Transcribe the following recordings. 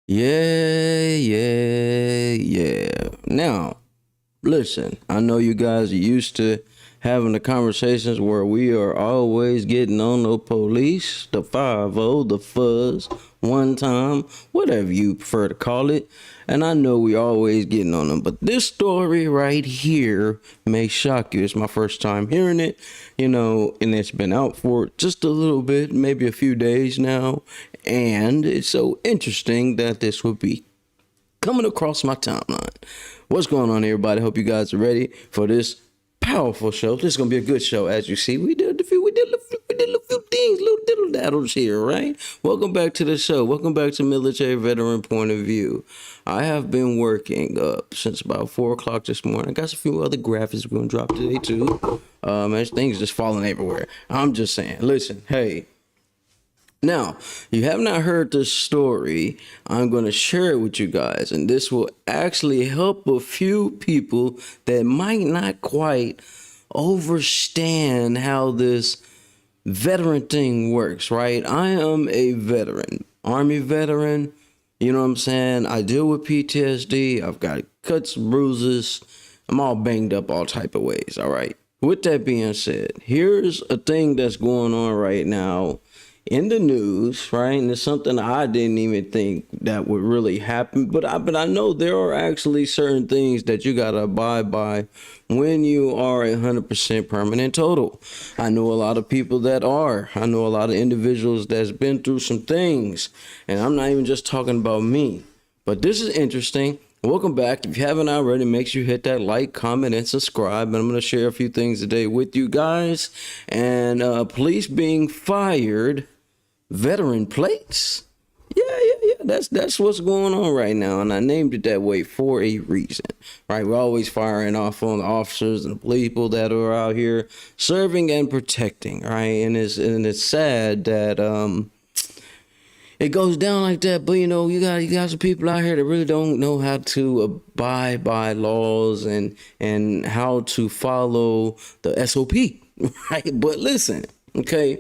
Yeah. Now, listen, I know you guys are used to having the conversations where we are always getting on the police, the 5 the fuzz, one time, whatever you prefer to call it. And I know we always getting on them, but this story right here may shock you. It's my first time hearing it, and it's been out for just a little bit, maybe a few days now. And it's so interesting that this would be coming across my timeline. What's going on, everybody? Hope you guys are ready for this powerful show. This is gonna be a good show, as you see. We did a few things, little diddle daddles here, right? Welcome back to the show. Welcome back to Military Veteran Point of View. I have been working up since about 4 o'clock this morning. I got a few other graphics we're gonna drop today too. Man, things just falling everywhere. I'm just saying. Listen, hey. Now, you have not heard this story. I'm going to share it with you guys, and this will actually help a few people that might not quite understand how this veteran thing works, right? I am a veteran, Army veteran. You know what I'm saying? I deal with PTSD. I've got cuts, bruises. I'm all banged up all type of ways, all right? With that being said, here's a thing that's going on right now in the news, right? And it's something I didn't even think that would really happen. But I know there are actually certain things that you gotta abide by when you are 100% permanent total. I know a lot of people that are. I know a lot of individuals that's been through some things. And I'm not even just talking about me. But this is interesting. Welcome back. If you haven't already, make sure you hit that like, comment, and subscribe. And I'm going to share a few things today with you guys. And police being fired, veteran plates. Yeah. That's what's going on right now, and I named it that way for a reason. Right? We're always firing off on the officers and the people that are out here serving and protecting. Right? And it's sad that it goes down like that. But you got some people out here that really don't know how to abide by laws and how to follow the SOP. Right? But listen, okay.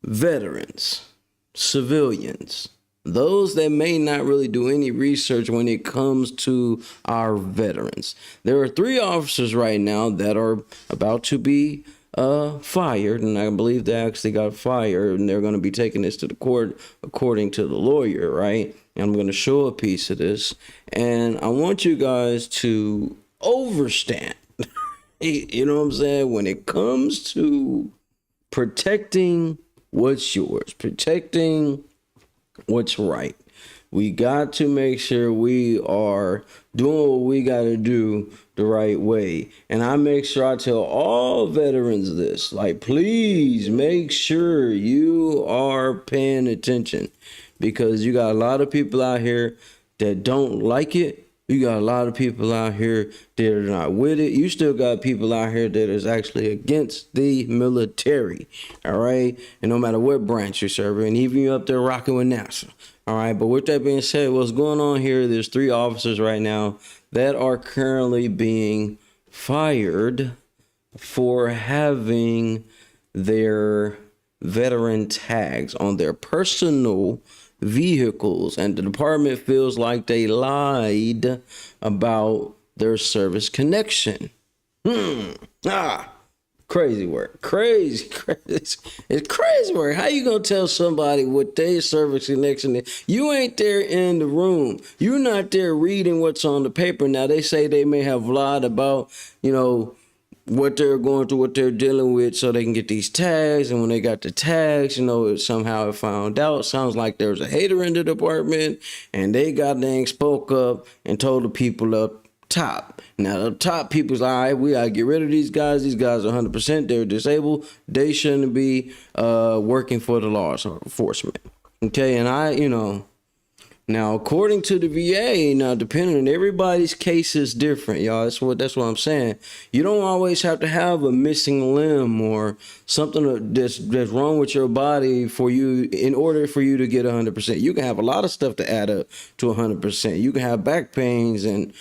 Veterans, civilians, those that may not really do any research when it comes to our veterans. There are 3 officers right now that are about to be fired, and I believe they actually got fired, and they're going to be taking this to the court according to the lawyer, right? And I'm going to show a piece of this, and I want you guys to understand, you know what I'm saying, when it comes to protecting what's yours, protecting what's right. We got to make sure we are doing what we got to do the right way. And I make sure I tell all veterans this, like, please make sure you are paying attention, because you got a lot of people out here that don't like it. You got a lot of people out here that are not with it. You still got people out here that is actually against the military, all right? And no matter what branch you're serving, even you up there rocking with NASA, all right? But with that being said, what's going on here, there's 3 officers right now that are currently being fired for having their veteran tags on their personal vehicles, and the department feels like they lied about their service connection. Crazy work. Crazy. It's crazy work. How you gonna tell somebody what their service connection is? You ain't there in the room. You're not there reading what's on the paper. Now, they say they may have lied about, what they're going through, what they're dealing with, so they can get these tags. And when they got the tags, somehow it found out. Sounds like there was a hater in the department, and they got dang spoke up and told the people up top. Now, the top people's all right, we gotta get rid of these guys. These guys are 100%, they're disabled. They shouldn't be working for the law enforcement. Okay, and now, according to the VA, now depending on everybody's case is different, y'all. That's what I'm saying. You don't always have to have a missing limb or something that's wrong with your body for you in order for you to get 100%. You can have a lot of stuff to add up to 100%. You can have back pains and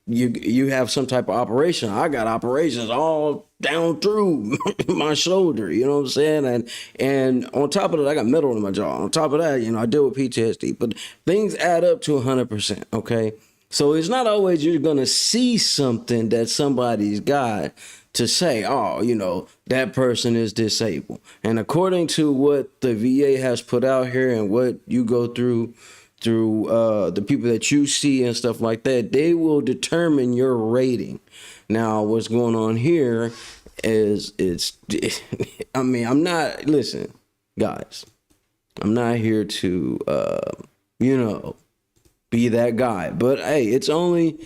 you have some type of operation. I got operations all down through my shoulder, you know what I'm saying? And on top of that, I got metal in my jaw. On top of that, I deal with PTSD, but things add up to 100%, okay? So it's not always you're going to see something that somebody's got to say, oh, that person is disabled. And according to what the VA has put out here and what you go through the people that you see and stuff like that, they will determine your rating. Now, what's going on here is listen, guys, I'm not here to, be that guy, but hey, it's only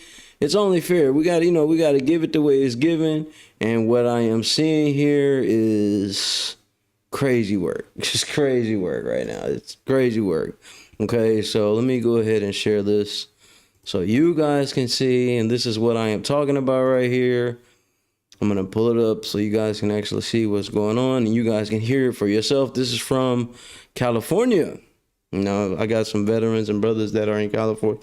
fair. We got to give it the way it's given. And what I am seeing here is crazy work. Just crazy work right now. It's crazy work. Okay, so let me go ahead and share this so you guys can see, and this is what I am talking about right here. I'm going to pull it up so you guys can actually see what's going on, and you guys can hear it for yourself. This is from California. I got some veterans and brothers that are in California,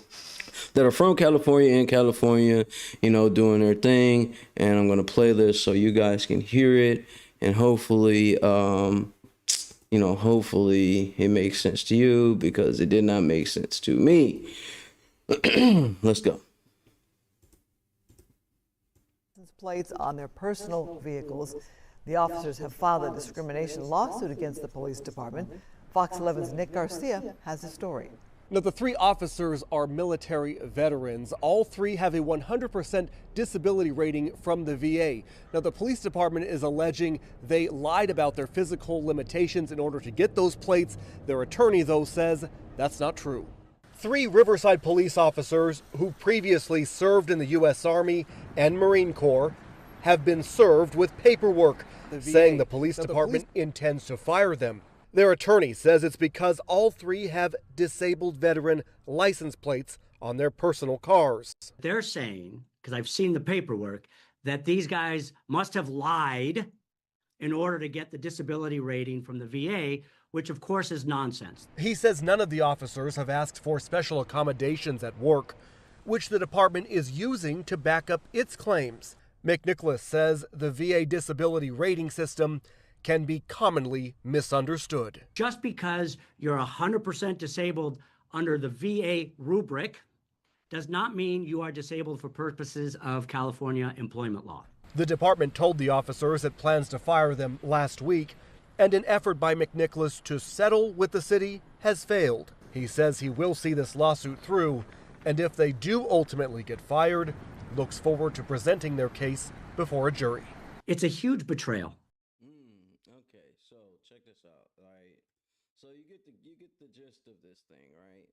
that are from California, in California, doing their thing, and I'm going to play this so you guys can hear it, and hopefully, hopefully it makes sense to you, because it did not make sense to me. Let's go. Plates on their personal vehicles. The officers have filed a discrimination lawsuit against the police department. Fox 11's Nick Garcia has the story. Now, the three officers are military veterans. All three have a 100% disability rating from the VA. Now, the police department is alleging they lied about their physical limitations in order to get those plates. Their attorney, though, says that's not true. Three Riverside police officers who previously served in the U.S. Army and Marine Corps have been served with paperwork saying the police department intends to fire them. Their attorney says it's because all three have disabled veteran license plates on their personal cars. They're saying, because I've seen the paperwork, that these guys must have lied in order to get the disability rating from the VA, which of course is nonsense. He says none of the officers have asked for special accommodations at work, which the department is using to back up its claims. McNicholas says the VA disability rating system can be commonly misunderstood. Just because you're 100% disabled under the VA rubric does not mean you are disabled for purposes of California employment law. The department told the officers it plans to fire them last week, and an effort by McNicholas to settle with the city has failed. He says he will see this lawsuit through, and if they do ultimately get fired, looks forward to presenting their case before a jury. It's a huge betrayal. Okay, so check this out, right? So you get the gist of this thing, right?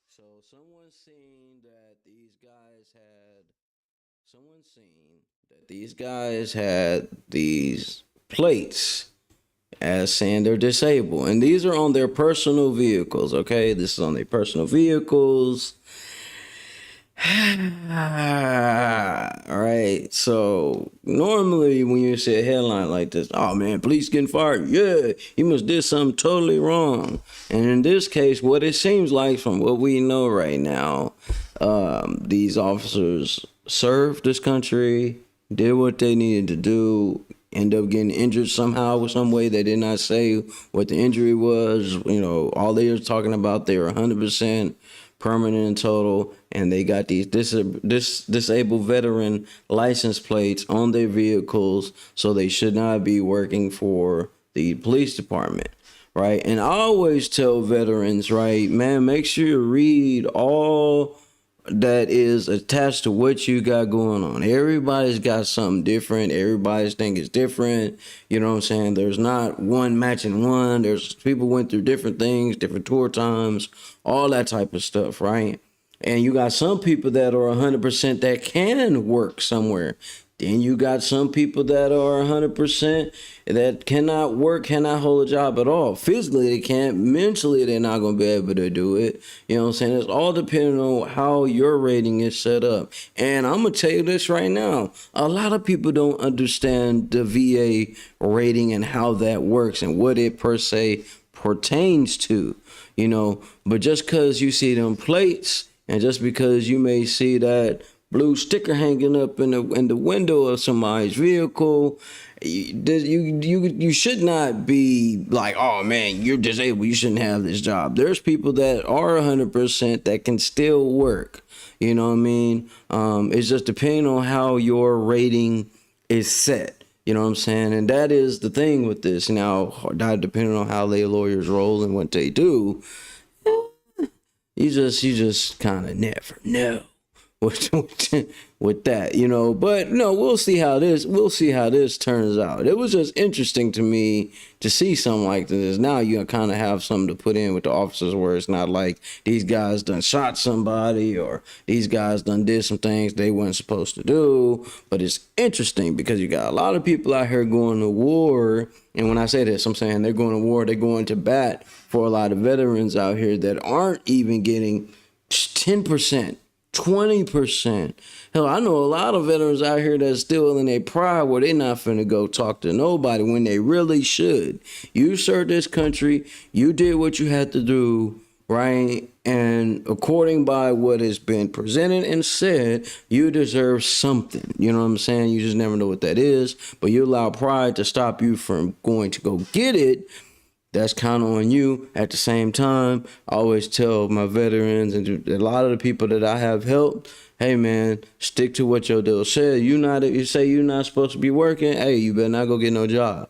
So someone seen that these guys had these plates as saying they're disabled, and these are on their personal vehicles. Okay, this is on their personal vehicles. All right, so normally when you see a headline like this, oh man, police getting fired, yeah, you must did something totally wrong. And in this case, what it seems like from what we know right now, these officers served this country, did what they needed to do, end up getting injured somehow, some way. They did not say what the injury was. All they were talking about, they were 100% permanent and total, and they got these disabled veteran license plates on their vehicles, so they should not be working for the police department, right? And I always tell veterans, right, man, make sure you read all that is attached to what you got going on. Everybody's got something different. Everybody's thing is different. You know what I'm saying? There's not one matching one. There's people went through different things, different tour times, all that type of stuff, right? And you got some people that are 100% that can work somewhere. Then you got some people that are 100% that cannot work, cannot hold a job at all. Physically, they can't. Mentally, they're not going to be able to do it. You know what I'm saying? It's all depending on how your rating is set up. And I'm going to tell you this right now. A lot of people don't understand the VA rating and how that works and what it per se pertains to, But just because you see them plates, and just because you may see that blue sticker hanging up in the window of somebody's vehicle, you should not be like, oh man, you're disabled, you shouldn't have this job. There's people that are 100% that can still work. You know what I mean? It's just depending on how your rating is set. You know what I'm saying? And that is the thing with this. Now, depending on how their lawyers roll and what they do, you just kind of never know with that, you know. But no, we'll see how this turns out. It was just interesting to me to see something like this. Now you kind of have something to put in with the officers, where it's not like these guys done shot somebody or these guys done did some things they weren't supposed to do. But it's interesting because you got a lot of people out here going to war. And when I say this, I'm saying they're going to war, they're going to bat for a lot of veterans out here that aren't even getting 10%. 20%. Hell, I know a lot of veterans out here that's still in their pride where they not finna go talk to nobody when they really should. You served this country, you did what you had to do, right? And according by what has been presented and said, you deserve something. You know what I'm saying? You just never know what that is, but you allow pride to stop you from going to go get it. That's kind of on you. At the same time, I always tell my veterans and a lot of the people that I have helped, hey man, stick to what your deal said. You say you're not supposed to be working, hey, you better not go get no job.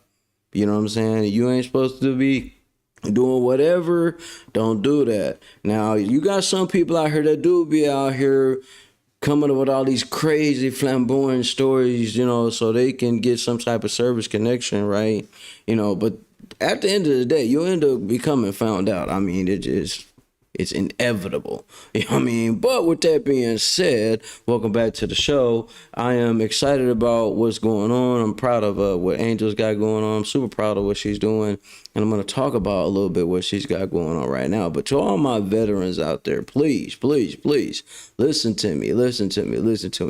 You know what I'm saying? You ain't supposed to be doing whatever. Don't do that. Now, you got some people out here that do be out here coming up with all these crazy flamboyant stories, you know, so they can get some type of service connection, right? You know, but at the end of the day, you'll end up becoming found out. I mean, it's inevitable. You know what I mean? But with that being said, welcome back to the show. I am excited about what's going on. I'm proud of what Angel's got going on. I'm super proud of what she's doing. And I'm going to talk about a little bit what she's got going on right now. But to all my veterans out there, please, please, please, listen to me.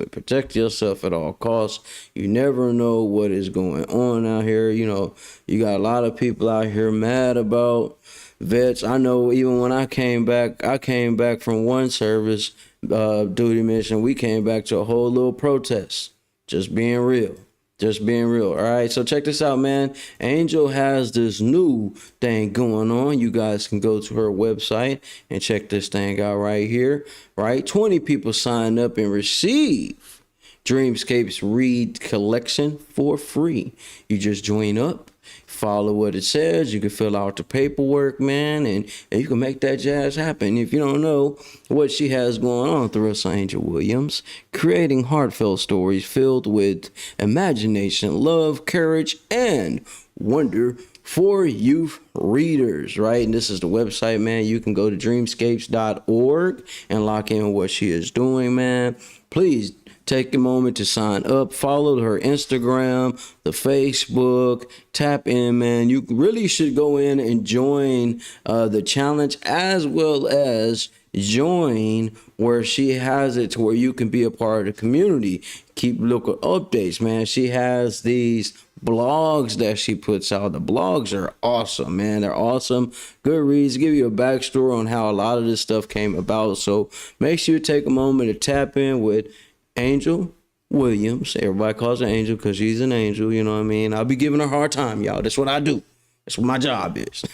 Protect yourself at all costs. You never know what is going on out here. You know, you got a lot of people out here mad about vets. I know even when I came back from one service duty mission, we came back to a whole little protest. Just being real. All right, so check this out, man. Angel has this new thing going on. You guys can go to her website and check this thing out right here, right? 20 people sign up and receive Dreamscapes Read Collection for free. You just join up, follow what it says. You can fill out the paperwork, man, and you can make that jazz happen. If you don't know what she has going on, Theresa Angel Williams, creating heartfelt stories filled with imagination, love, courage, and wonder for youth readers, right? And this is the website, man. You can go to dreamscapes.org and lock in what she is doing, man. Please take a moment to sign up, follow her Instagram, the Facebook, tap in, man. You really should go in and join the challenge, as well as join where she has it to where you can be a part of the community. Keep local updates, man. She has these blogs that she puts out. The blogs are awesome, man. They're awesome. Good reads. Give you a backstory on how a lot of this stuff came about. So make sure you take a moment to tap in with Angel Williams. Everybody calls her Angel because she's an angel, you know what I mean? I'll be giving her a hard time, y'all. That's what I do. That's what my job is.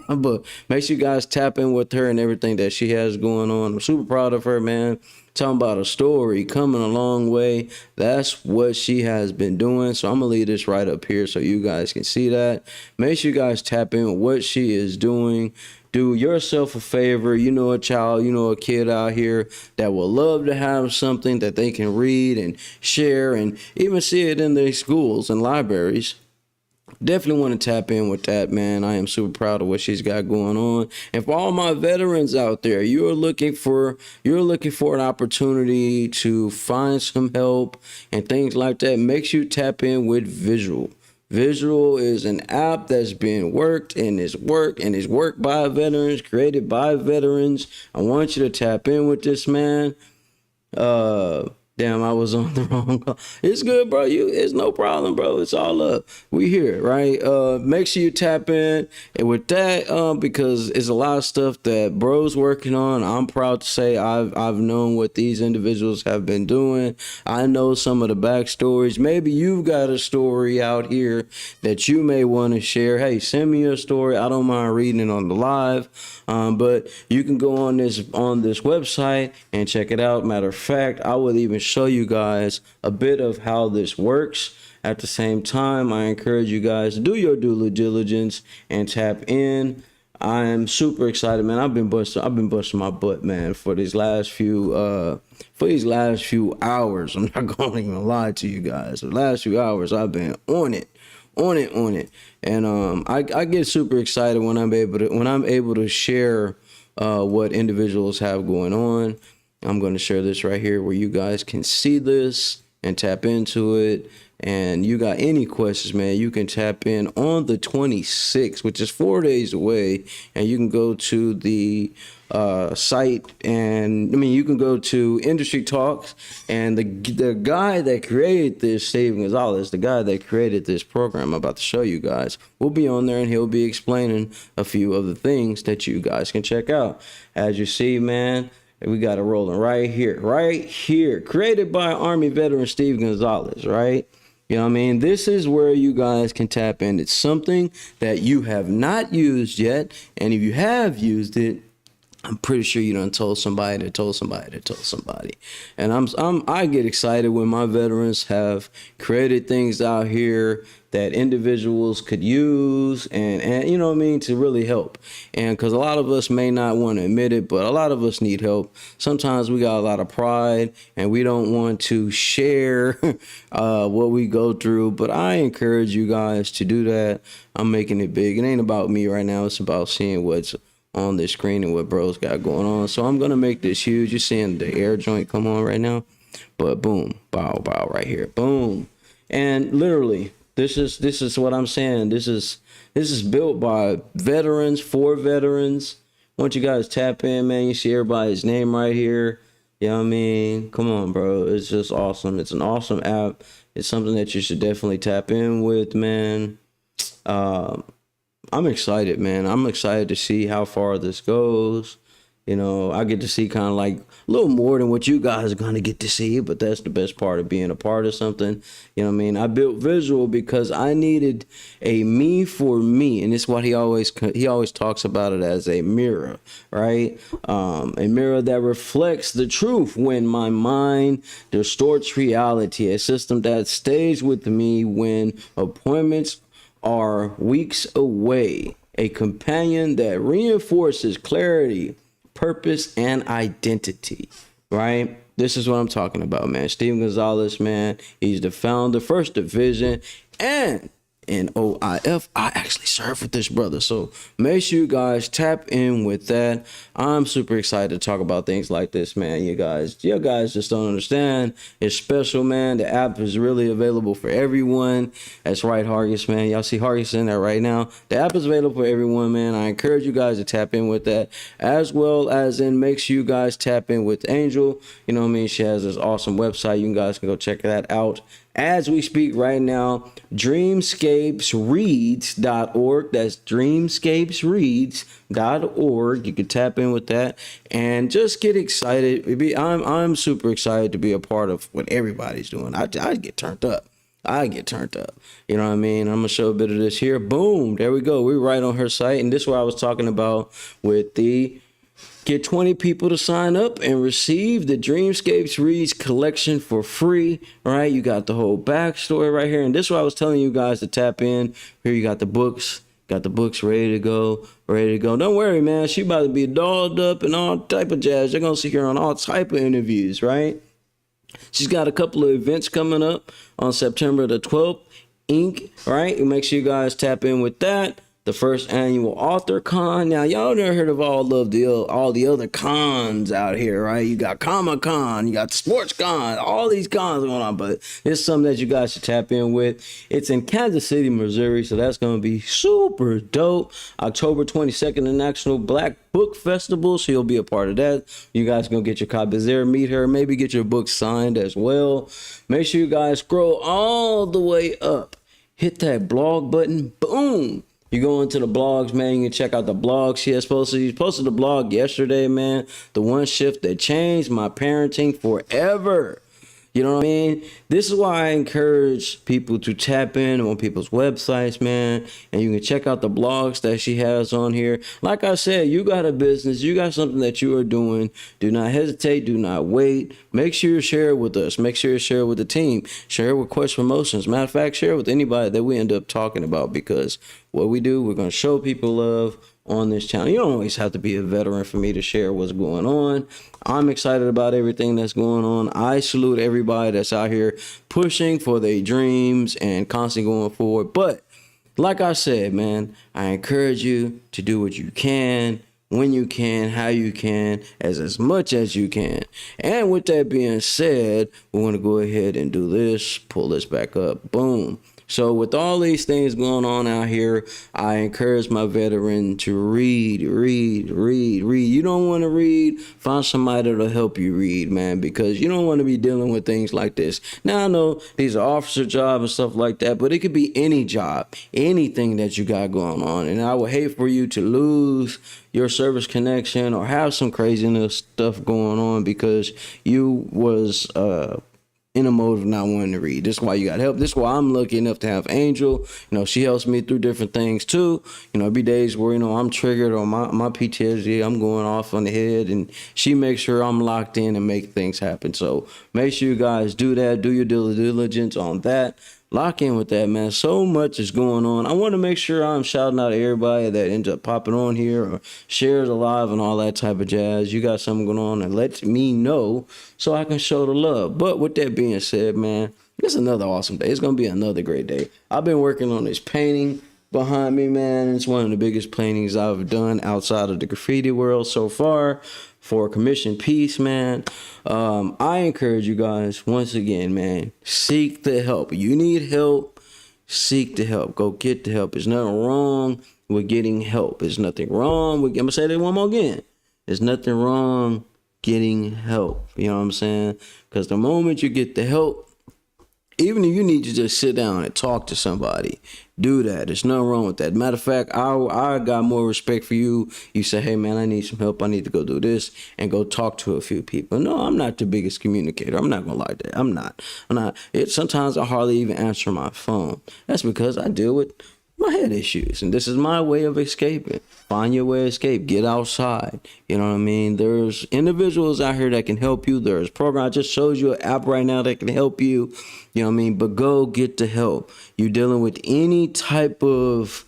But make sure you guys tap in with her and everything that she has going on. I'm super proud of her, man. Talking about a story, coming a long way. That's what she has been doing. So I'm going to leave this right up here so you guys can see that. Make sure you guys tap in with what she is doing. Do yourself a favor. You know a child, you know a kid out here that will love to have something that they can read and share and even see it in their schools and libraries. Definitely want to tap in with that, man. I am super proud of what she's got going on. And for all my veterans out there, you're looking for an opportunity to find some help and things like that. Make sure you tap in with Visual. Visual is an app that's being worked and is worked by veterans, created by veterans. I want you to tap in with this, man. Damn, I was on the wrong call. It's good, bro. It's no problem, bro. It's all up. We here, right? Make sure you tap in. And with that, because it's a lot of stuff that bro's working on. I'm proud to say I've known what these individuals have been doing. I know some of the backstories. Maybe you've got a story out here that you may want to share. Hey, send me your story. I don't mind reading it on the live. But you can go on this website and check it out. Matter of fact, I would even show you guys a bit of how this works. At the same time, I encourage you guys to do your due diligence and tap in. I am super excited, man. I've been busting my butt, man, for these last few hours. I'm not gonna even lie to you guys. The last few hours I've been on it. And I get super excited when I'm able to share what individuals have going on. I'm going to share this right here where you guys can see this and tap into it. And you got any questions, man, you can tap in on the 26th, which is 4 days away. And you can go to the site, and I mean, you can go to Industry Talks, and the guy that created this, Steven Gonzalez, the guy that created this program I'm about to show you guys, will be on there, and he'll be explaining a few of the things that you guys can check out. As you see, man, we got it rolling right here, created by Army veteran Steve Gonzalez, right? You know what I mean? This is where you guys can tap in. It's something that you have not used yet, and if you have used it, I'm pretty sure you done told somebody that told somebody that told somebody. And I get excited when my veterans have created things out here that individuals could use and you know what I mean, to really help. And because a lot of us may not want to admit it, but a lot of us need help. Sometimes we got a lot of pride and we don't want to share what we go through. But I encourage you guys to do that. I'm making it big. It ain't about me right now. It's about seeing what's on the screen and what bro's got going on. So I'm gonna make this huge. You're seeing the air joint come on right now, but boom, bow right here, boom. And literally, this is what I'm saying. This is built by veterans, for veterans. Once you guys tap in, man, you see everybody's name right here. You know what I mean? Come on, bro. It's just awesome. It's an awesome app. It's something that you should definitely tap in with, man. I'm excited, man. I'm excited to see how far this goes. You know, I get to see kind of like a little more than what you guys are going to get to see, but that's the best part of being a part of something. You know what I mean? I built Visual because I needed a me for me, and it's what he always talks about it as a mirror, right? A mirror that reflects the truth when my mind distorts reality, a system that stays with me when appointments are weeks away, a companion that reinforces clarity, purpose, and identity, right? This is what I'm talking about, man. Steven Gonzalez, man, he's the founder, First Division, and in OIF, I actually served with this brother. So make sure you guys tap in with that. I'm super excited to talk about things like this, man. You guys just don't understand. It's special, man. The app is really available for everyone. That's right, Hargis, man. Y'all see Hargis in there right now. The app is available for everyone, man. I encourage you guys to tap in with that, as well as in make sure you guys tap in with Angel. You know what I mean? She has this awesome website. You guys can go check that out as we speak right now. Dreamscapesreads.org. That's dreamscapesreads.org. You can tap in with that and just get excited. I'm super excited to be a part of what everybody's doing. I get turned up. You know what I mean? I'm gonna show a bit of this here. Boom, there we go. We're right on her site, and this is what I was talking about with the get 20 people to sign up and receive the Dreamscapes Reads collection for free, right? You got the whole backstory right here. And this is what I was telling you guys to tap in. Here you got the books. Got the books ready to go. Don't worry, man. She about to be dolled up and all type of jazz. You're going to see her on all type of interviews, right? She's got a couple of events coming up on September the 12th. Inc., right? Make sure you guys tap in with that. the first annual Author Con. Now, y'all never heard of all the other cons out here, right? You got Comic Con, you got Sports Con, all these cons going on, but it's something that you guys should tap in with. It's in Kansas City, Missouri, so that's going to be super dope. October 22nd, the National Black Book Festival, so you'll be a part of that. You guys gonna get your copies there, meet her, maybe get your book signed as well. Make sure you guys scroll all the way up, hit that blog button, boom. You go into the blogs, man. You can check out the blog she posted the blog yesterday, man. The one shift that changed my parenting forever. You know what I mean? This is why I encourage people to tap in on people's websites, man. And you can check out the blogs that she has on here. Like I said, you got a business. You got something that you are doing. Do not hesitate. Do not wait. Make sure you share it with us. Make sure you share it with the team. Share it with Quest Promotions. Matter of fact, share it with anybody that we end up talking about, because what we do, we're going to show people love on this channel. You don't always have to be a veteran for me to share what's going on. I'm excited about everything that's going on. I salute everybody that's out here pushing for their dreams and constantly going forward. But like I said, man, I encourage you to do what you can, when you can, how you can, as much as you can. And with that being said, we want to go ahead and do this, pull this back up, boom. So with all these things going on out here, I encourage my veteran to read. You don't want to read, find somebody that'll help you read, man, because you don't want to be dealing with things like this. Now, I know these are officer jobs and stuff like that, but it could be any job, anything that you got going on. And I would hate for you to lose your service connection or have some craziness stuff going on because you was in a mode of not wanting to read. This is why you got help. This is why I'm lucky enough to have Angel. You know, she helps me through different things too. You know, be days where, you know, I'm triggered on my PTSD, I'm going off on the head, and she makes sure I'm locked in and make things happen. So make sure you guys do that. Do your due diligence on that. Lock in with that, man. So much is going on. I want to make sure I'm shouting out to everybody that ends up popping on here or shares alive and all that type of jazz. You got something going on, and let me know so I can show the love. But with that being said, man, it's another awesome day. It's going to be another great day. I've been working on this painting behind me, man. It's one of the biggest paintings I've done outside of the graffiti world so far for a commission piece, man. I encourage you guys, once again, man, seek the help. You need help, seek the help. Go get the help. There's nothing wrong with getting help. There's nothing wrong with, I'm going to say that one more again. There's nothing wrong getting help. You know what I'm saying? Because the moment you get the help, even if you need to just sit down and talk to somebody, do that. There's nothing wrong with that. Matter of fact, I got more respect for you. You say, hey, man, I need some help. I need to go do this and go talk to a few people. No, I'm not the biggest communicator. I'm not going to lie to that. I'm not. Sometimes I hardly even answer my phone. That's because I deal with my head issues, and this is my way of escaping. Find your way to escape. Get outside. You know what I mean? There's individuals out here that can help you. There's program. I just showed you an app right now that can help you. You know what I mean? But go get the help. You're dealing with any type of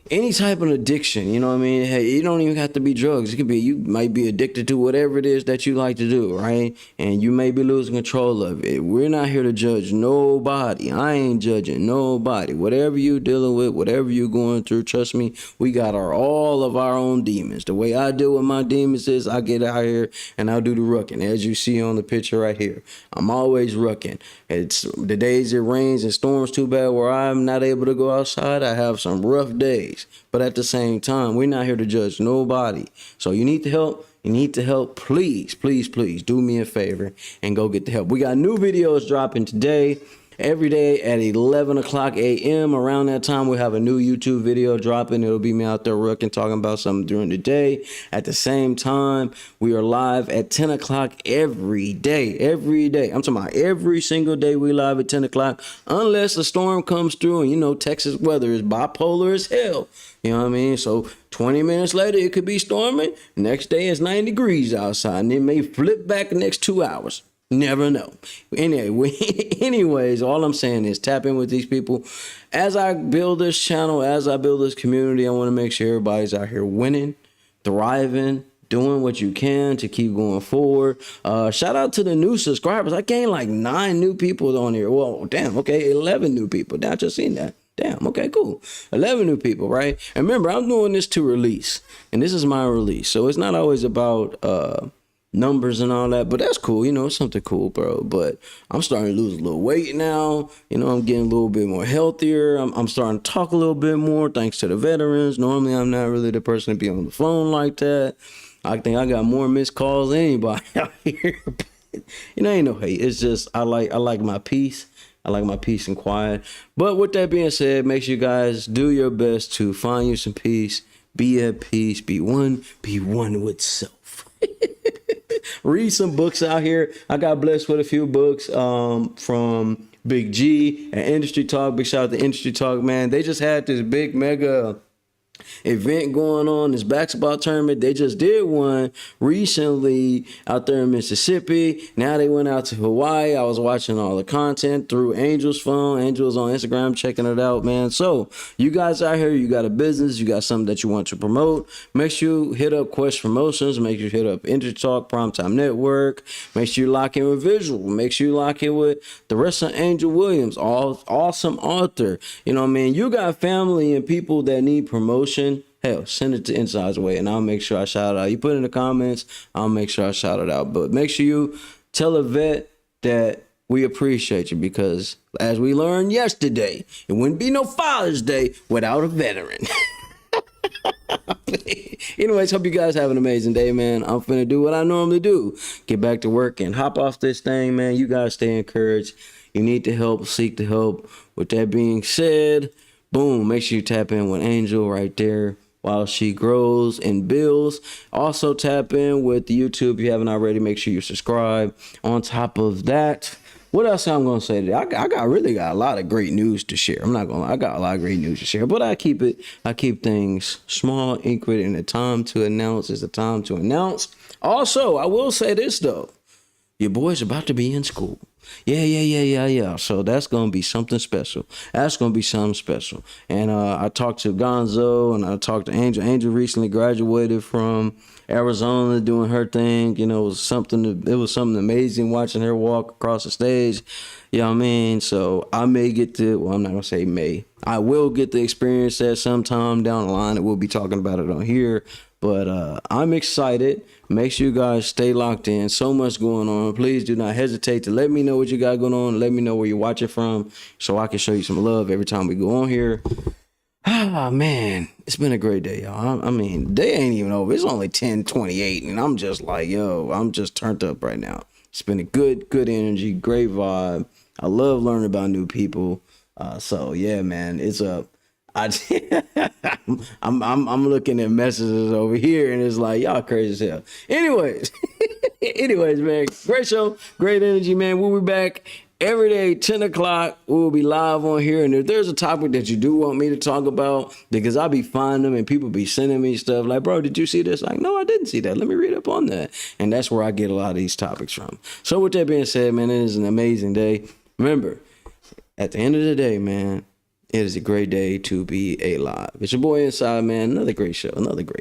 addiction, you know what I mean? Hey, you don't even have to be drugs. It could be, you might be addicted to whatever it is that you like to do, right? And you may be losing control of it. We're not here to judge nobody. I ain't judging nobody. Whatever you dealing with, whatever you going through, trust me, we got all of our own demons. The way I deal with my demons is I get out here and I'll do the rucking. As you see on the picture right here, I'm always rucking. It's the days it rains and storms too bad where I'm not able to go outside. I have some rough days. But at the same time, we're not here to judge nobody. So you need to help. You need to help. Please, please, please do me a favor and go get the help. We got new videos dropping today. Every day at 11 o'clock a.m. Around that time, we'll have a new YouTube video dropping. It'll be me out there working, talking about something during the day. At the same time, we are live at 10 o'clock every day. Every day. I'm talking about every single day we live at 10 o'clock. Unless a storm comes through and, you know, Texas weather is bipolar as hell. You know what I mean? So 20 minutes later, it could be storming. Next day, it's 90 degrees outside. And it may flip back the next 2 hours. Never know. Anyways, all I'm saying is tap in with these people. As I build this channel, as I build this community, I want to make sure everybody's out here winning, thriving, doing what you can to keep going forward. Shout out to the new subscribers. I gained like 9 new people on here. Well, damn, okay, 11 new people. Now I just seen that. Damn, okay, cool. 11 new people, right? And remember, I'm doing this to release, and this is my release. So it's not always about numbers and all that, but that's cool. You know, it's something cool, bro. But I'm starting to lose a little weight now. You know, I'm getting a little bit more healthier. I'm starting to talk a little bit more thanks to the veterans. Normally, I'm not really the person to be on the phone like that. I think I got more missed calls than anybody out here. You know, ain't no hate. It's just I like my peace. I like my peace and quiet. But with that being said, make sure you guys do your best to find you some peace. Be at peace. Be one with self. Read some books out here. I got blessed with a few books from Big G and Industry Talk. Big shout out to Industry Talk, man. They just had this big mega event going on, this basketball tournament. They just did one recently out there in Mississippi. Now they went out to Hawaii. I was watching all the content through Angel's phone. Angel's on Instagram checking it out, man. So you guys out here, you got a business, you got something that you want to promote, make sure you hit up Quest Promotions, make sure you hit up Intertalk, Primetime Network, make sure you lock in with Visual, make sure you lock in with the rest of Angel Williams, awesome author. You know what I mean? You got family and people that need promotion. Hell, send it to Inside's Way, and I'll make sure I shout it out. You put it in the comments, I'll make sure I shout it out. But make sure you tell a vet that we appreciate you, because as we learned yesterday, it wouldn't be no Father's Day without a veteran. Anyways, hope you guys have an amazing day, man. I'm finna do what I normally do. Get back to work and hop off this thing, man. You guys stay encouraged. You need the help, seek the help. With that being said, boom, make sure you tap in with Angel right there while she grows and builds. Also tap in with the YouTube if you haven't already. Make sure you subscribe. On top of that, what else I'm gonna say today? I really got a lot of great news to share. I'm not gonna lie, I got a lot of great news to share, but I keep things small, intimate, and the time to announce is the time to announce. Also, I will say this though. Your boy's about to be in school. Yeah. So that's going to be something special. And I talked to Gonzo and I talked to Angel. Angel recently graduated from Arizona doing her thing. You know, it was something amazing watching her walk across the stage. You know what I mean? So I may get to, well, I'm not going to say may. I will get to experience that sometime down the line, and we'll be talking about it on here. But I'm excited. Make sure you guys stay locked in. So much going on. Please do not hesitate to let me know what you got going on. Let me know where you're watching from so I can show you some love every time we go on here. Ah, man, it's been a great day, y'all. I mean, day ain't even over. It's only 10:28, and I'm just like, yo, I'm just turned up right now. It's been a good energy, great vibe. I love learning about new people. So yeah, man, it's up. I'm looking at messages over here, and it's like, y'all crazy as hell. Anyways, man, great show, great energy, man. We'll be back every day, 10 o'clock. We'll be live on here. And if there's a topic that you do want me to talk about, because I'll be finding them and people be sending me stuff like, bro, did you see this? Like, no, I didn't see that. Let me read up on that. And that's where I get a lot of these topics from. So with that being said, man, it is an amazing day. Remember, at the end of the day, man, it is a great day to be alive. It's your boy Inside, man. Another great show. Another great